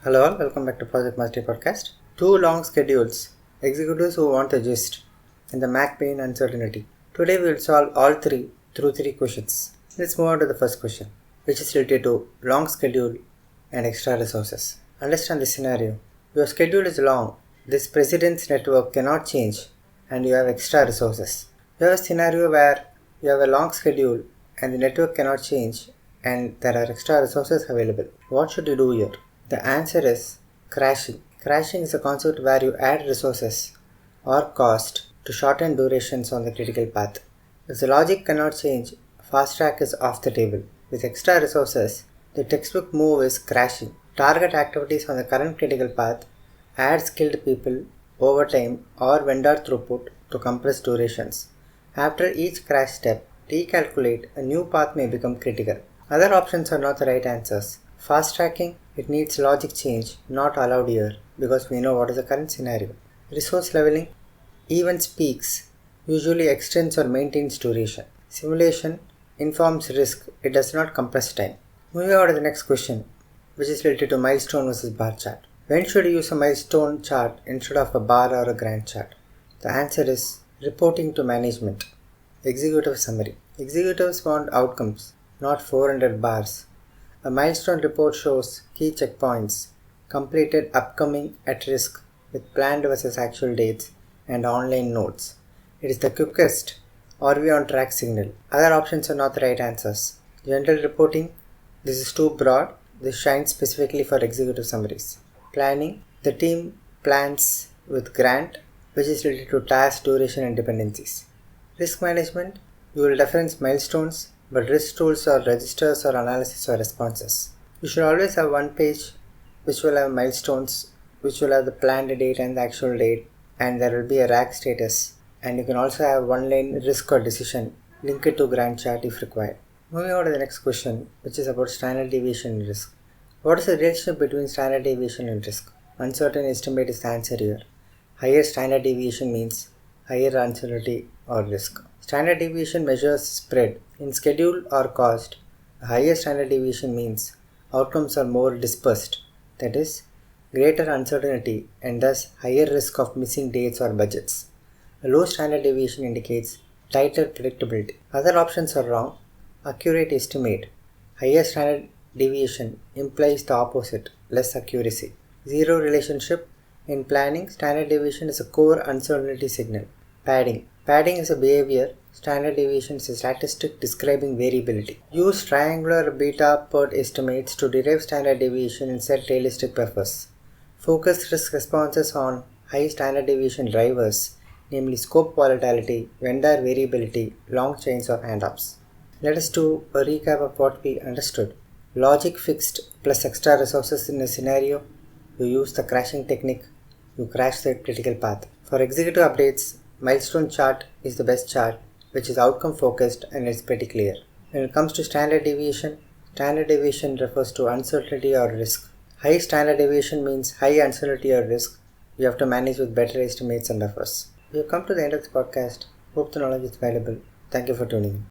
Hello all, welcome back to Project Mastery Podcast. Two long schedules, executives who want the gist, and the Mac pain uncertainty. Today we will solve all three through three questions. Let's move on to the first question, which is related to long schedule and extra resources. Understand this scenario. Your schedule is long, this precedence network cannot change, and you have extra resources. You have a scenario where you have a long schedule and the network cannot change and there are extra resources available. What should you do here? The answer is crashing. Crashing is a concept where you add resources or cost to shorten durations on the critical path. If the logic cannot change, fast track is off the table. With extra resources, the textbook move is crashing. Target activities on the current critical path, add skilled people, overtime or vendor throughput to compress durations. After each crash step, recalculate, a new path may become critical. Other options are not the right answers. Fast tracking, it needs logic change, not allowed here because we know what is the current scenario. Resource leveling, events peaks, usually extends or maintains duration. Simulation informs risk, it does not compress time. Moving on to the next question, which is related to milestone versus bar chart. When should you use a milestone chart instead of a bar or a Gantt chart? The answer is reporting to management. Executive summary. Executives want outcomes, not 400 bars. A milestone report shows key checkpoints, completed, upcoming, at risk, with planned versus actual dates, and online notes. It is the quickest "are we on track" signal. Other options are not the right answers. General reporting, this is too broad. This shines specifically for executive summaries. Planning, the team plans with Gantt, which is related to task, duration, and dependencies. Risk management, you will reference milestones, but risk tools or registers or analysis or responses. You should always have one page which will have milestones, which will have the planned date and the actual date, and there will be a rack status. And you can also have one line risk or decision, link it to Gantt chart if required. Moving on to the next question, which is about standard deviation and risk. What is the relationship between standard deviation and risk? Uncertain estimate is the answer here. Higher standard deviation means higher uncertainty or risk. Standard deviation measures spread. In schedule or cost, a higher standard deviation means outcomes are more dispersed, that is, greater uncertainty and thus higher risk of missing dates or budgets. A low standard deviation indicates tighter predictability. Other options are wrong. Accurate estimate. Higher standard deviation implies the opposite, less accuracy. Zero relationship. In planning, standard deviation is a core uncertainty signal. Padding. Padding is a behavior. Standard deviation is a statistic describing variability. Use triangular beta PERT estimates to derive standard deviation and set realistic buffers. Focus risk responses on high standard deviation drivers, namely scope volatility, vendor variability, long chains or handoffs. Let us do a recap of what we understood. Logic fixed plus extra resources in a scenario. You use the crashing technique. You crash the critical path. For executive updates, milestone chart is the best chart, which is outcome focused and it's pretty clear. When it comes to standard deviation refers to uncertainty or risk. High standard deviation means high uncertainty or risk. You have to manage with better estimates and buffers. We have come to the end of the podcast. Hope the knowledge is valuable. Thank you for tuning in.